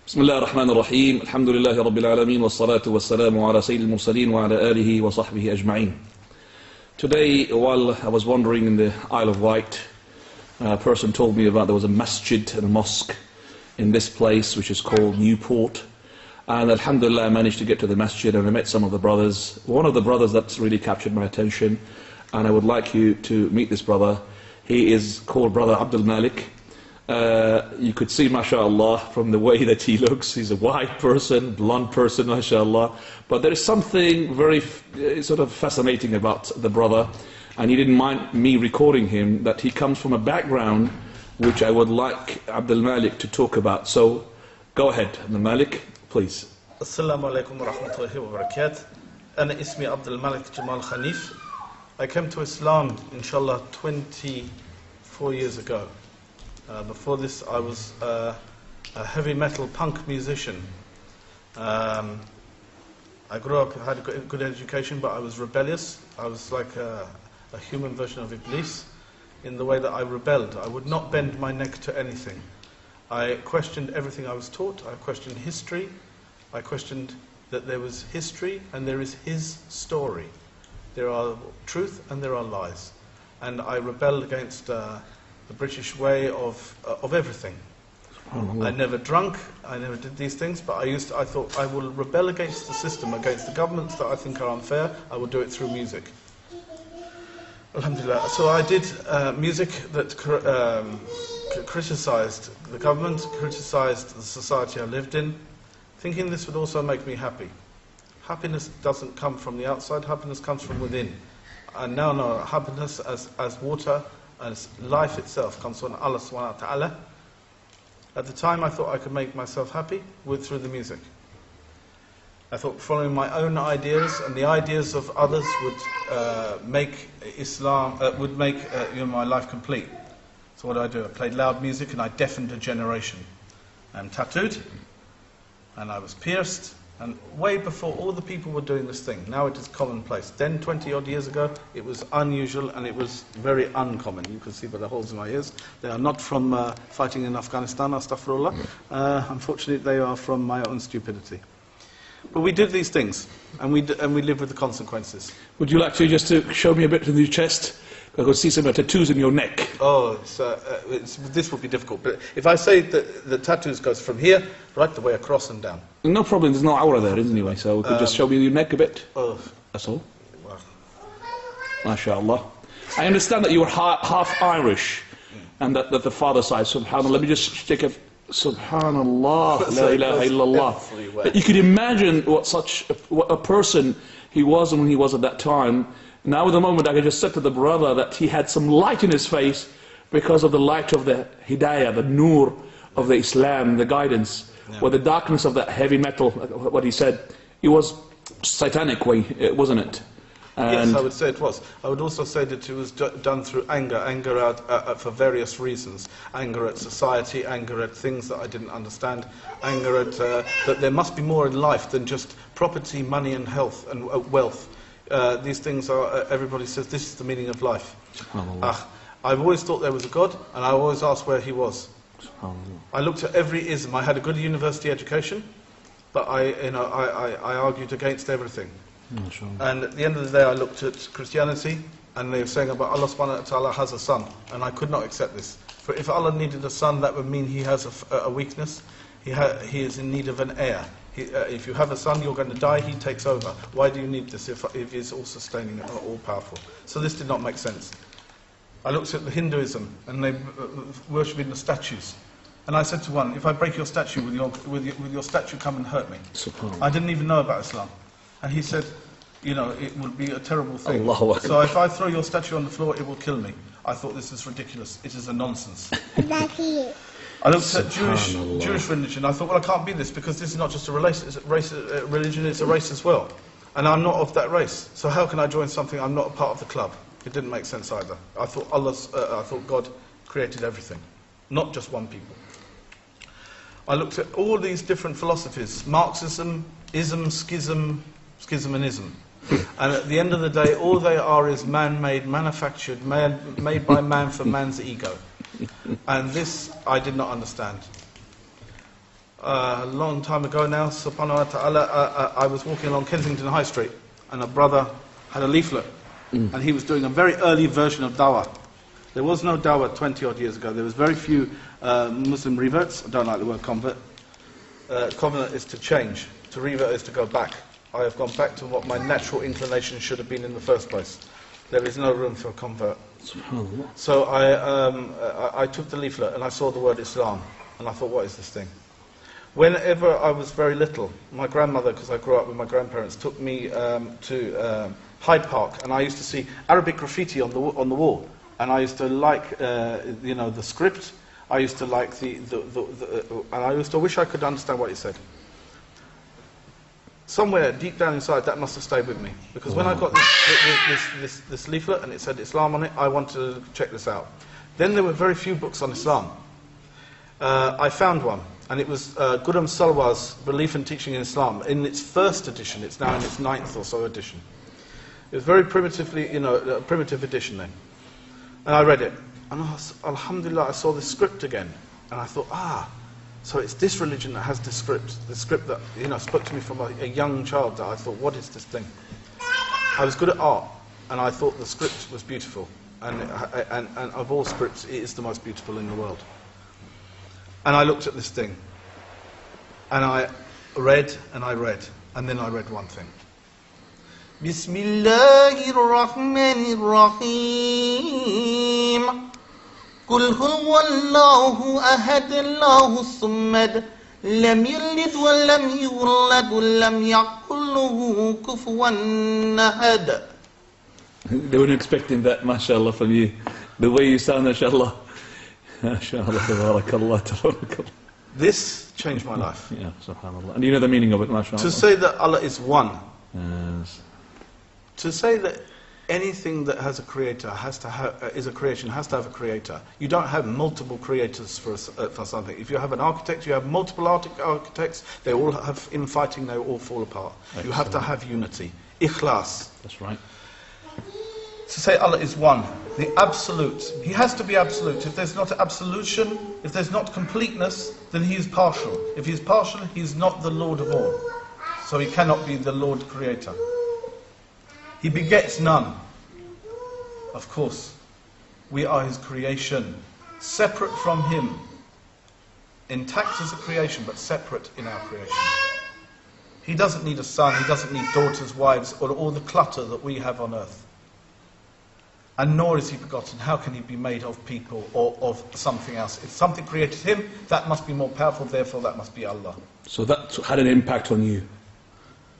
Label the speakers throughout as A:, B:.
A: بسم الله الرحمن الرحيم الحمد لله رب العالمين والصلاة والسلام على سيد المرسلين وعلى آله وصحبه أجمعين. Today, while I was wandering in the Isle of Wight, a person told me about there was a masjid and a mosque in this place which is called Newport. And alhamdulillah, I managed to get to the masjid and I met some of the brothers. One of the brothers that's really captured my attention, and I would like you to meet this brother. He is called Brother Abdul Malik. You could see, mashallah, from the way that he looks, he's a white person, blonde person, mashallah. But there is something very sort of fascinating about the brother, and he didn't mind me recording him, that he comes from a background which I would like Abdul Malik to talk about. So, go ahead, Abdul Malik, please.
B: Assalamu alaikum wa rahmatullahi wa barakatuh. Ana ismi Abdul Malik Jamal Khanif. I came to Islam, inshallah, 24 years ago. Before this, I was a heavy metal punk musician. I grew up, had a good education, but I was rebellious. I was like a human version of Iblis in the way that I rebelled. I would not bend my neck to anything. I questioned everything I was taught. I questioned history. I questioned that there was history and there is his story. There are truth and there are lies. And I rebelled against the British way of everything. I never drunk, I never did these things, but I thought I will rebel against the system, against the governments that I think are unfair. I will do it through music. Alhamdulillah. So I did music that criticized the government, criticized the society I lived in, thinking this would also make me happy. Happiness doesn't come from the outside, happiness comes from within. And now know happiness as water, as life itself comes from Allah subhanahu wa ta'ala. At the time I thought I could make myself happy through the music. I thought following my own ideas and the ideas of others would make Islam, would make my life complete. So what did I do? I played loud music and I deafened a generation. I'm tattooed and I was pierced, and way before all the people were doing this thing. Now it is commonplace. Then 20 odd years ago it was unusual and it was very uncommon. You can see by the holes in my ears. They are not from fighting in Afghanistan, astaghfirullah. Unfortunately they are from my own stupidity. But we did these things and we live with the consequences.
A: Would you like to just show me a bit of your chest? I could see some tattoos in your neck.
B: Oh, this would be difficult. But if I say that the tattoos goes from here right the way across and down.
A: No problem, there's no aura there anyway, so you could just show me your neck a bit.
B: Oh.
A: That's all.
B: Wow.
A: MashaAllah. I understand that you were half Irish, and that the father side, subhanAllah. Let me just take a subhanAllah, la ilaha illallah. But you could imagine what a person he was when he was at that time. Now at the moment I just said to the brother that he had some light in his face because of the light of the hidayah, the nur of the Islam, the guidance. Yeah. Or the darkness of that heavy metal, what he said, it was satanic way, wasn't it?
B: And yes, I would say it was. I would also say that it was done through anger for various reasons. Anger at society, anger at things that I didn't understand, anger at that there must be more in life than just property, money and health and wealth. These things are, everybody says this is the meaning of life. I've always thought there was a God, and I always asked where he was. I looked at every ism. I had a good university education, but I argued against everything. And at the end of the day I looked at Christianity, and they were saying about Allah subhanahu wa ta'ala has a son, and I could not accept this. For if Allah needed a son, that would mean he has a weakness. He is in need of an heir. If you have a son, you're going to die, he takes over. Why do you need this if he's all sustaining and all powerful? So this did not make sense. I looked at the Hinduism, and they worshipping the statues. And I said to one, if I break your statue, will your statue come and hurt me? I didn't even know about Islam. And he said, it would be a terrible thing. So if I throw your statue on the floor, it will kill me. I thought this is ridiculous. It is a nonsense. I looked at Jewish religion. I thought, well, I can't be this because this is not just a religion, it's a race as well. And I'm not of that race. So how can I join something I'm not a part of the club? It didn't make sense either. I thought God created everything, not just one people. I looked at all these different philosophies: Marxism, ism, schism and ism. And at the end of the day, all they are is man-made, manufactured, made by man for man's ego. And this I did not understand. A long time ago now, subhanahu wa ta'ala, I was walking along Kensington High Street, and a brother had a leaflet, and he was doing a very early version of dawah. There was no dawah 20 odd years ago. There was very few Muslim reverts. I don't like the word convert. Convert is to change. To revert is to go back. I have gone back to what my natural inclination should have been in the first place. There is no room for a convert. So I took the leaflet and I saw the word Islam, and I thought, what is this thing? Whenever I was very little, my grandmother, because I grew up with my grandparents, took me to Hyde Park, and I used to see Arabic graffiti on the wall, and I used to like the script. I used to like and I used to wish I could understand what it said. Somewhere deep down inside, that must have stayed with me, because when I got this leaflet and it said Islam on it, I wanted to check this out. Then there were very few books on Islam. I found one, and it was Ghulam Salwa's Belief and Teaching in Islam, in its first edition. It's now in its 9th or so edition. It was very primitively, a primitive edition then. And I read it, and alhamdulillah, I saw the script again, and I thought, so it's this religion that has the script that spoke to me from a young child, that I thought, what is this thing? I was good at art, and I thought the script was beautiful, and of all scripts, it is the most beautiful in the world. And I looked at this thing, and I read, and then I read one thing. Bismillahir Rahmanir Rahim. قل هو الله أحد الله الصمد لم يلد ولم يولد ولم يكن له كفوا أحد.
A: They weren't expecting that, mashallah, from you. The way you sound, mashallah. MashaAllah, tabarakallah, tabarakallah.
B: This changed my life.
A: Yeah, subhanallah. And you know the meaning of it, mashallah.
B: To say that Allah is one.
A: Yes.
B: To say that anything that has a creator is a creation has to have a creator. You don't have multiple creators for something. If you have an architect, you have multiple architects. They all have infighting. They all fall apart. Excellent. You have to have unity. Ikhlas.
A: That's right.
B: To say Allah is one, the absolute. He has to be absolute. If there's not absolution, if there's not completeness, then he is partial. If he is partial, he is not the Lord of all. So he cannot be the Lord Creator. He begets none. Of course, we are his creation, separate from him. Intact as a creation, but separate in our creation. He doesn't need a son, he doesn't need daughters, wives, or all the clutter that we have on earth. And nor is he begotten. How can he be made of people or of something else? If something created him, that must be more powerful, therefore that must be Allah.
A: So that had an impact on you.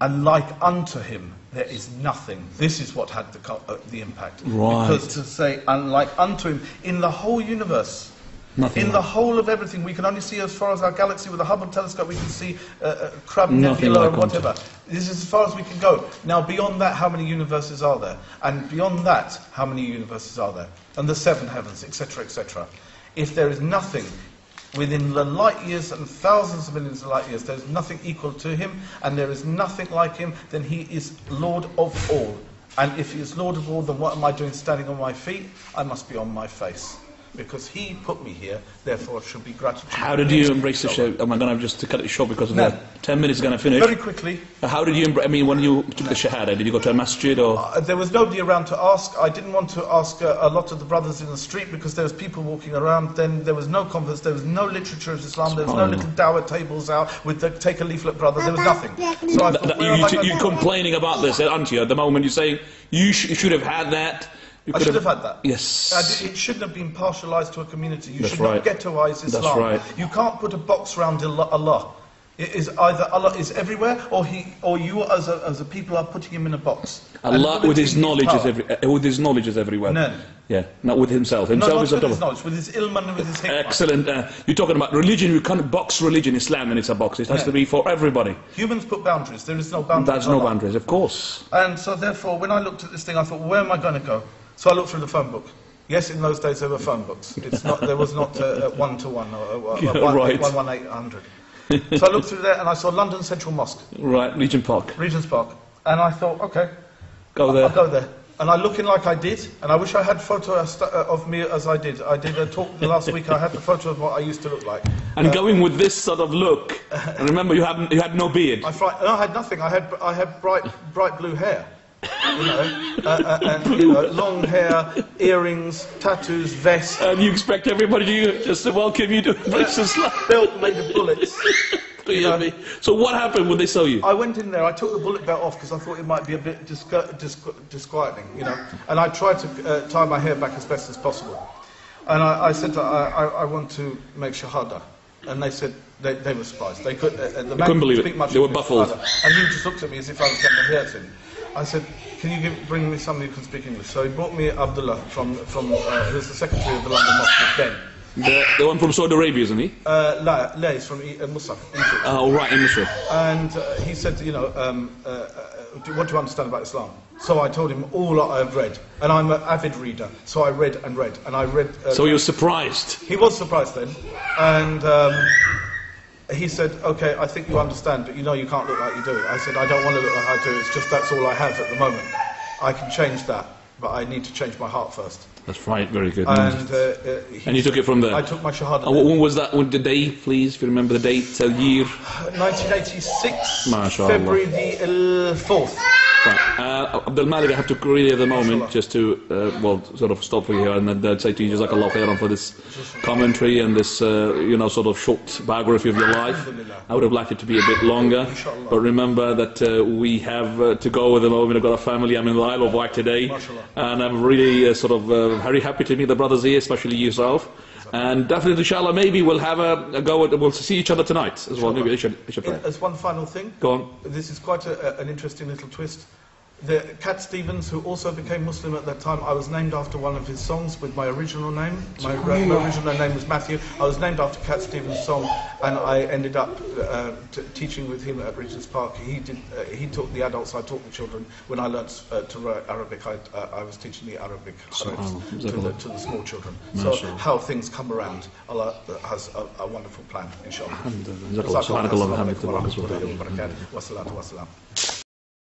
B: And like unto him, there is nothing. This is what had the impact.
A: Right.
B: Because to say, unlike unto him, in the whole universe,
A: nothing
B: in the whole of everything, we can only see as far as our galaxy with the Hubble telescope, we can see Crab Nebula
A: like
B: or whatever. This is as far as we can go. Now beyond that, how many universes are there? And beyond that, how many universes are there? And the 7 heavens, etc., etc. If there is nothing within the light years and thousands of millions of light years, there is nothing equal to him, and there is nothing like him, then he is Lord of all. And if he is Lord of all, then what am I doing standing on my feet? I must be on my face. Because he put me here, therefore should be gratitude.
A: How did you embrace the show? Am I going to have to cut it short because of that? 10 minutes is going to finish.
B: Very quickly.
A: How did you embrace, when you took the shahada, did you go to a masjid or?
B: There was nobody around to ask. I didn't want to ask a lot of the brothers in the street because there was people walking around. Then there was no converse, there was no literature of Islam, there was no little dawah tables out with the take a leaflet brother, there was nothing. So I thought,
A: you're complaining about this, aren't you, at the moment? You're saying you should have had that.
B: I should have had that.
A: Yes.
B: It shouldn't have been partialised to a community. You
A: That's
B: should
A: right.
B: not ghettoise Islam.
A: That's right.
B: You can't put a box around Allah. It is either Allah is everywhere, or you as a people are putting him in a box.
A: Allah with his knowledge is everywhere.
B: No.
A: Yeah, not with himself. Himself is
B: not with his knowledge, with his ilm and with his hikmah.
A: Excellent. You're talking about religion. You can't box religion, Islam, and it's a box. It has to be for everybody.
B: Humans put boundaries. There is no boundaries.
A: There's no boundaries, of course.
B: And so therefore, when I looked at this thing, I thought, where am I going to go? So I looked through the phone book. Yes, in those days there were phone books. There was not 1-to-1 or 11800. So I looked through there and I saw London Central Mosque.
A: Right, Regent's Park.
B: And I thought, okay,
A: Go there.
B: I'll go there. And I looking like I did, and I wish I had a photo of me as I did. I did a talk last week. I had the photo of what I used to look like.
A: And going with this sort of look, and remember you had no beard.
B: I had nothing. I had bright blue hair, you know, and you know, long hair, earrings, tattoos, vest.
A: And you expect everybody to just to welcome you to a place of Islam.
B: Belt made of bullets. You know.
A: So what happened when they saw you?
B: I went in there, I took the bullet belt off because I thought it might be a bit disquieting, you know, and I tried to tie my hair back as best as possible. And I said, I want to make shahada. And they said, they were surprised. They couldn't
A: believe it.
B: Much
A: they were baffled.
B: And he just looked at me as if I was going to hurt him. I said, can you bring me somebody who can speak English? So he brought me Abdullah who's the secretary of the London Mosque then.
A: The one from Saudi Arabia, isn't he?
B: La, he's from Mosul.
A: Oh, right, in Mosul.
B: And he said, you know, what do you understand about Islam? So I told him all I've read. And I'm an avid reader, so I read and read. And I read...
A: so he was surprised?
B: He was surprised then. And he said, okay, I think you understand, but you know you can't look like you do. I said, I don't want to look like I do, it's just that's all I have at the moment. I can change that, but I need to change my heart first.
A: That's right, very good.
B: And
A: you took it from there?
B: I took my shahada.
A: When was that? The day, please, if you remember the date, the year?
B: 1986,
A: MashaAllah.
B: February the 4th.
A: Right. Abdul Malik, I have to really at the moment just to, well, sort of stop for you here and then say to you, Jazakallah khairan for this commentary and this, you know, sort of short biography of your life. I would have liked it to be a bit longer, but remember that we have to go at the moment. I've got a family. I'm in the Isle of Wight today, and I'm really sort of very happy to meet the brothers here, especially yourself. And definitely, inshallah, maybe we'll have a go at, we'll see each other tonight as well. Maybe I should try.
B: As one final thing.
A: Go on.
B: This is quite an interesting little twist. Cat Stevens, who also became Muslim at that time, I was named after one of his songs with my original name. My original name was Matthew. I was named after Cat Stevens' song, and I ended up teaching with him at Regent's Park. He taught the adults, I taught the children. When I learnt to write Arabic, I was teaching the Arabic to the small children. So how things come around, Allah has a wonderful plan, inshallah.
A: Alhamdulillah.